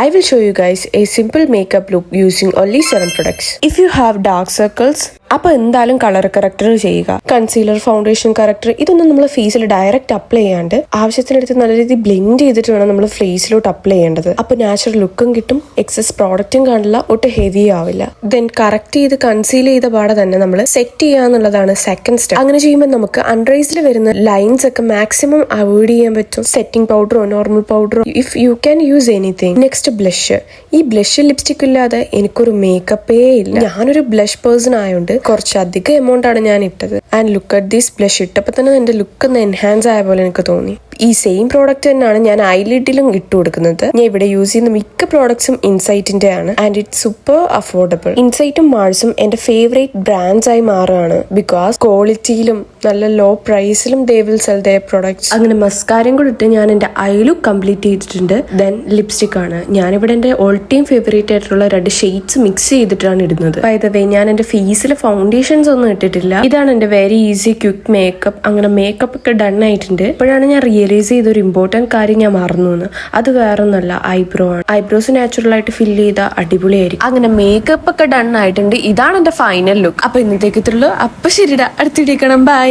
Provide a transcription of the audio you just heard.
I will show you guys a simple makeup look using only 7 products. If you have dark circles, അപ്പോൾ എന്തായാലും colour corrector ചെയ്യുക. Concealer, foundation corrector ഇതൊന്നും നമ്മൾ ഫേസിൽ direct apply ചെയ്യാണ്ട് ആവശ്യത്തിനടുത്ത് നല്ല രീതിയിൽ ബ്ലെൻഡ് ചെയ്തിട്ട് വേണം നമ്മൾ ഫേസിലോട്ട് അപ്ലൈ ചെയ്യേണ്ടത്. അപ്പോൾ നാച്ചുറൽ ലുക്കും കിട്ടും, എക്സസ് പ്രോഡക്റ്റും കാണില്ല, ഒട്ടും ഹെവി ആവില്ല. ദെൻ കറക്റ്റ് ചെയ്ത് കൺസീൽ ചെയ്ത പാടെ തന്നെ നമ്മൾ സെറ്റ് ചെയ്യാന്നുള്ളതാണ് സെക്കൻഡ് സ്റ്റെപ്പ്. അങ്ങനെ ചെയ്യുമ്പോൾ നമുക്ക് അണ്ടർഐസിൽ വരുന്ന ലൈൻസ് ഒക്കെ മാക്സിമം അവോയ്ഡ് ചെയ്യാൻ പറ്റും. സെറ്റിംഗ് പൗഡറോ നോർമൽ പൗഡറോ if you can use anything. Next blush. ഈ ബ്ലഷ് ലിപ്സ്റ്റിക് ഇല്ലാതെ എനിക്കൊരു മേക്കപ്പേ ഇല്ല. ഞാനൊരു ബ്ലഷ് പേഴ്സൺ ആയതുകൊണ്ട് കുറച്ചധികം എമൗണ്ട് ആണ് ഞാൻ ഇട്ടത്. And look at this blush ഇട്ടപ്പോൾ തന്നെ എന്റെ ലുക്ക് ഒന്ന് എൻഹാൻസ് ആയ പോലെ എനിക്ക് തോന്നി. ഈ സെയിം പ്രോഡക്റ്റ് തന്നെയാണ് ഞാൻ ഐലിഡിലും ഇട്ട് കൊടുക്കുന്നത്. ഞാൻ ഇവിടെ യൂസ് ചെയ്യുന്ന മിക്ക പ്രോഡക്ട്സും ഇൻസൈറ്റിന്റെ ആണ് ആൻഡ് ഇറ്റ് സൂപ്പർ അഫോർഡബിൾ. ഇൻസൈറ്റും മാൾസും എന്റെ ഫേവറേറ്റ് ബ്രാൻഡ്സ് ആയി മാറുകയാണ് ബിക്കോസ് ക്വാളിറ്റിയിലും നല്ല ലോ പ്രൈസിലും they will sell their products. അങ്ങനെ മസ്കാരയും കൂടി ഇട്ട് ഞാൻ എന്റെ ഐ ലുക്ക് കംപ്ലീറ്റ് ചെയ്തിട്ടുണ്ട്. ദെൻ ലിപ്സ്റ്റിക് ആണ്. ഞാനിവിടെ എന്റെ ഓൾ ടൈം ഫേവറേറ്റ് ആയിട്ടുള്ള 2 ഷെയ്ഡ്സ് മിക്സ് ചെയ്തിട്ടാണ് ഇടുന്നത്. ബൈ ദ വേ ഞാൻ എന്റെ ഫേസിൽ ഫൗണ്ടേഷൻസ് ഒന്നും ഇട്ടിട്ടില്ല. ഇതാണ് എന്റെ വെരി ഈസി ക്വിക്ക് മേക്കപ്പ്. അങ്ങനെ മേക്കപ്പ് ഒക്കെ ഡൺ ആയിട്ടുണ്ട്. ഇപ്പോഴാണ് ഞാൻ റിയലൈസ് ചെയ്തൊരു ഇമ്പോർട്ടന്റ് കാര്യം ഞാൻ മറന്നു എന്ന്. അത് വേറൊന്നല്ല, ഐബ്രോ ആണ്. ഐബ്രോസ് നാച്ചുറൽ ആയിട്ട് ഫിൽ ചെയ്ത അടിപൊളിയായിരിക്കും. അങ്ങനെ മേക്കപ്പ് ഒക്കെ ഡൺ ആയിട്ടുണ്ട്. ഇതാണ് എന്റെ ഫൈനൽ ലുക്ക്. അപ്പൊ ഇന്നത്തേക്ക് ഇത്രയുള്ളൂ. അപ്പൊ ശരിടാ, അടുത്തിടേക്കണം. ബൈ.